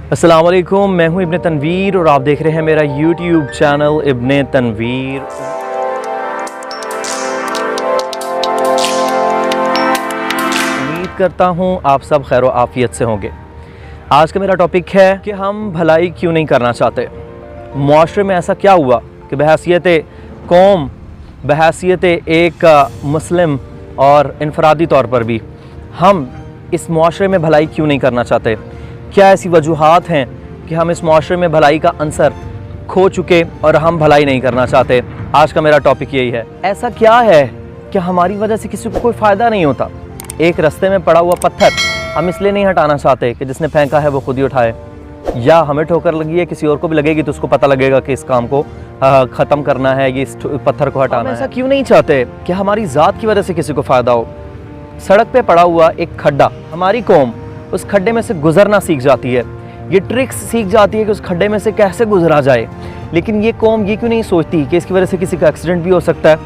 अस्सलाम वालेकुम, मैं हूं इब्ने तनवीर और आप देख रहे हैं मेरा यूट्यूब चैनल इब्ने तनवीर। उम्मीद करता हूं आप सब खैर व आफियत से होंगे। आज का मेरा टॉपिक है कि हम भलाई क्यों नहीं करना चाहते। मुआशरे में ऐसा क्या हुआ कि बहैसियत कौम, बहैसियत एक मुस्लिम और इनफरादी तौर पर भी हम इस मुआशरे में भलाई क्यों नहीं करना चाहते। क्या ऐसी वजूहात हैं कि हम इस मुआशरे में भलाई का अंसर खो चुके और हम भलाई नहीं करना चाहते। आज का मेरा टॉपिक यही है। ऐसा क्या है कि हमारी वजह से किसी को कोई फ़ायदा नहीं होता। एक रास्ते में पड़ा हुआ पत्थर हम इसलिए नहीं हटाना चाहते कि जिसने फेंका है वो खुद ही उठाए, या हमें ठोकर लगी है किसी और को भी लगेगी तो उसको पता लगेगा कि इस काम को ख़त्म करना है, ये इस पत्थर को हटाना है। ऐसा क्यों नहीं चाहते कि हमारी ज़ात की वजह से किसी को फ़ायदा हो। सड़क पे पड़ा हुआ एक खड्डा, हमारी कौम उस खड्डे में से गुजरना सीख जाती है, ये ट्रिक्स सीख जाती है कि उस खड्डे में से कैसे गुजरा जाए। लेकिन ये कौम ये क्यों नहीं सोचती कि इसकी वजह से किसी का एक्सीडेंट भी हो सकता है,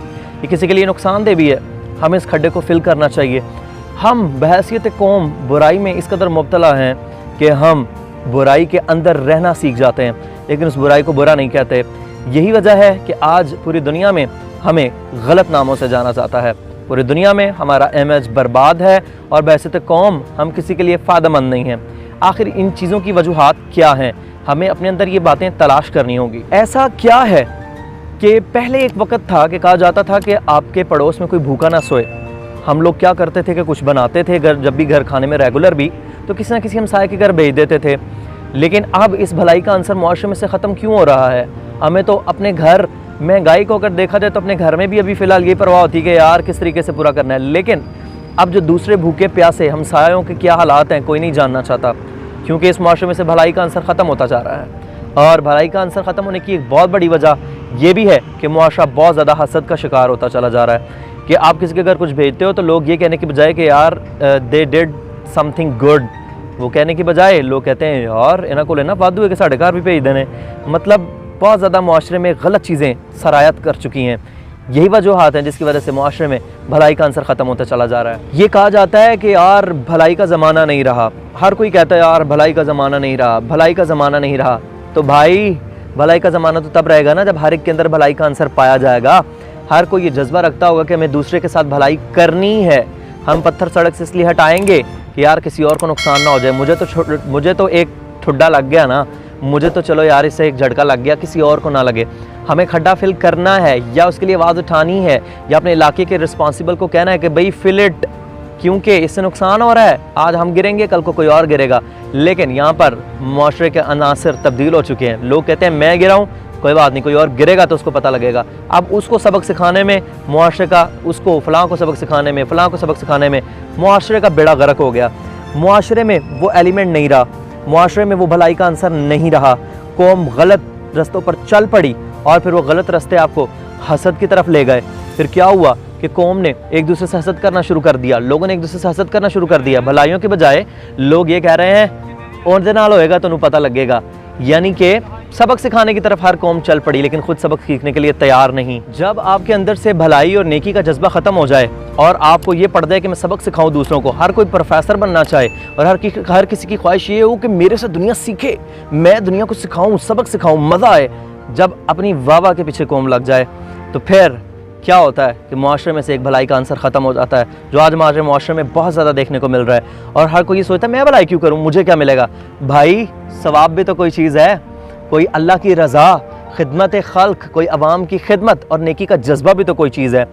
ये किसी के लिए नुकसानदेह भी है। हमें इस खड्डे को फिल करना चाहिए। हम बहैसियत कौम बुराई में इस कदर मुब्तला हैं कि हम बुराई के अंदर रहना सीख जाते हैं, लेकिन उस बुराई को बुरा नहीं कहते। यही वजह है कि आज पूरी दुनिया में हमें गलत नामों से जाना जाता है। पूरी दुनिया में हमारा इमेज बर्बाद है और बहैसियत कौम हम किसी के लिए फ़ायदेमंद नहीं हैं। आखिर इन चीज़ों की वजूहात क्या हैं, हमें अपने अंदर ये बातें तलाश करनी होगी। ऐसा क्या है कि पहले एक वक्त था कि कहा जाता था कि आपके पड़ोस में कोई भूखा ना सोए। हम लोग क्या करते थे कि कुछ बनाते थे घर, जब भी घर खाने में रेगुलर भी, तो किसी न किसी हमसाये के घर भेज देते थे। लेकिन अब इस भलाई का अंसर मुआशरे में से ख़त्म क्यों हो रहा है। हमें तो अपने घर, महंगाई को अगर देखा जाए तो अपने घर में भी अभी फ़िलहाल ये परवाह होती है कि यार किस तरीके से पूरा करना है। लेकिन अब जो दूसरे भूखे प्यासे हमसायों के क्या हालात हैं कोई नहीं जानना चाहता, क्योंकि इस मुआशरे में से भलाई का अंसर ख़त्म होता जा रहा है। और भलाई का अंसर ख़त्म होने की एक बहुत बड़ी वजह ये भी है कि मुआशरा बहुत ज़्यादा हसद का शिकार होता चला जा रहा है कि आप किसी के घर कुछ भेजते हो तो लोग ये कहने की बजाय कि यार दे डिड समथिंग गुड, वो कहने की बजाय लोग कहते हैं यार इन्हों को लेना वादू है कि साढ़े घर भी भेज देने। मतलब बहुत ज़्यादा मुआशरे में गलत चीज़ें सरायत कर चुकी हैं। यही वजूहात हैं जिसकी वजह से मुआशरे में भलाई का अंसर ख़त्म होता चला जा रहा है। ये कहा जाता है कि यार भलाई का ज़माना नहीं रहा। हर कोई कहता है यार भलाई का ज़माना नहीं रहा, भलाई का ज़माना नहीं रहा। तो भाई भलाई का ज़माना तो तब रहेगा ना जब हर एक के अंदर भलाई का अंसर पाया जाएगा। हर कोई ये जज्बा रखता होगा कि हमें दूसरे के साथ भलाई करनी है। हम पत्थर सड़क से इसलिए हटाएंगे कि यार किसी और को नुकसान ना हो जाए। मुझे तो एक ठुड्डा लग गया ना, मुझे तो चलो यार इससे एक झटका लग गया, किसी और को ना लगे। हमें खड्डा फिल करना है, या उसके लिए आवाज़ उठानी है, या अपने इलाके के रिस्पॉन्सिबल को कहना है कि भाई फिल इट, क्योंकि इससे नुकसान हो रहा है। आज हम गिरेंगे कल को कोई और गिरेगा। लेकिन यहाँ पर मुआशरे के अनासर तब्दील हो चुके हैं। लोग कहते हैं मैं गिरा हूँ, कोई बात नहीं, कोई और गिरेगा तो उसको पता लगेगा। अब उसको सबक सिखाने में मुआशरे का, उसको फ़लाँ को सबक सिखाने में, फ़लाँ को सबक सिखाने में मुआशरे का बेड़ा गर्क हो गया। मुआशरे में वो एलिमेंट नहीं रहा, मुआशरे में वो भलाई का अंसर नहीं रहा। कौम गलत रस्तों पर चल पड़ी और फिर वो गलत रास्ते आपको हसद की तरफ ले गए। फिर क्या हुआ कि कौम ने एक दूसरे से हसद करना शुरू कर दिया, लोगों ने एक दूसरे से हसद करना शुरू कर दिया। भलाइयों के बजाय लोग ये कह रहे हैं और दे नाल होएगा तो पता लगेगा। यानी कि सबक सिखाने की तरफ हर कौम चल पड़ी, लेकिन खुद सबक सीखने के लिए तैयार नहीं। जब आपके अंदर से भलाई और नेकी का जज्बा ख़त्म हो जाए और आपको ये पड़ जाए कि मैं सबक सिखाऊं दूसरों को, हर कोई प्रोफेसर बनना चाहे और हर किसी की ख्वाहिश ये हो कि मेरे से दुनिया सीखे, मैं दुनिया को सिखाऊं, सबक सिखाऊं, मज़ा आए। जब अपनी वाह के पीछे कौम लग जाए तो फिर क्या होता है कि मुआशरे में से एक भलाई का अंसर ख़त्म हो जाता है, जो आज हमारे मुआशरे में बहुत ज़्यादा देखने को मिल रहा है। और हर कोई ये सोचता है मैं भलाई क्यों करूँ, मुझे क्या मिलेगा। भाई सवाब भी तो कोई चीज़ है, कोई अल्लाह की रज़ा, खिदमत खल्क, कोई अवाम की खिदमत और नेकी का जज्बा भी तो कोई चीज़ है।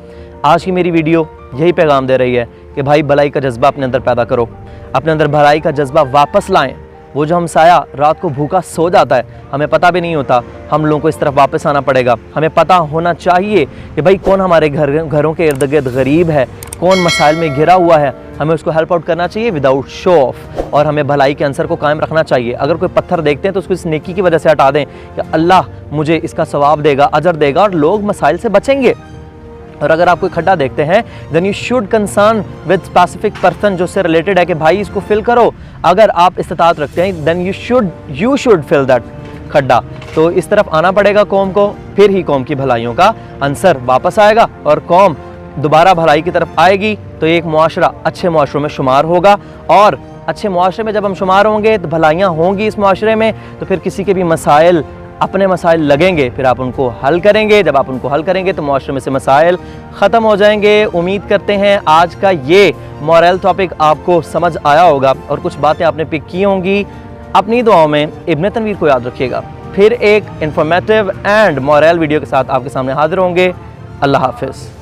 आज की मेरी वीडियो यही पैगाम दे रही है कि भाई भलाई का जज्बा अपने अंदर पैदा करो, अपने अंदर भलाई का जज्बा वापस लाएं। वो जो हमसाया रात को भूखा सो जाता है, हमें पता भी नहीं होता, हम लोगों को इस तरफ वापस आना पड़ेगा। हमें पता होना चाहिए कि भाई कौन हमारे घरों के इर्द गिर्द गरीब है, कौन मसाइल में घिरा हुआ है, हमें उसको हेल्प आउट करना चाहिए विदाउट शो ऑफ। और हमें भलाई के अंसर को कायम रखना चाहिए। अगर कोई पत्थर देखते हैं तो उसको इस नेकी की वजह से हटा दें कि अल्लाह मुझे इसका सवाब देगा, अजर देगा और लोग मसाइल से बचेंगे। और अगर आप कोई खड्डा देखते हैं then you should concern with specific person जो उससे रिलेटेड है कि भाई इसको फिल करो। अगर आप इस्तात रखते हैं then you should fill that खड्डा। तो इस तरफ आना पड़ेगा कौम को, फिर ही कौम की भलाइयों का अंसर वापस आएगा और कौम दोबारा भलाई की तरफ आएगी तो एक मुआशरा अच्छे मुआशरों में शुमार होगा और अच्छे मुआशरे में जब हम शुमार होंगे तो भलाइयाँ होंगी इस मुआशरे में, तो फिर किसी के भी मसाइल, अपने मसाइल लगेंगे, फिर आप उनको हल करेंगे। जब आप उनको हल करेंगे तो मुआशरे में से मसाइल ख़त्म हो जाएंगे। उम्मीद करते हैं आज का ये मॉरल टॉपिक आपको समझ आया होगा और कुछ बातें आपने पिक की होंगी। अपनी दुआओं में इब्न तनवीर को याद रखिएगा। फिर एक इंफॉर्मेटिव एंड मॉरल वीडियो के साथ आपके सामने हाजिर होंगे। अल्लाह हाफिज़।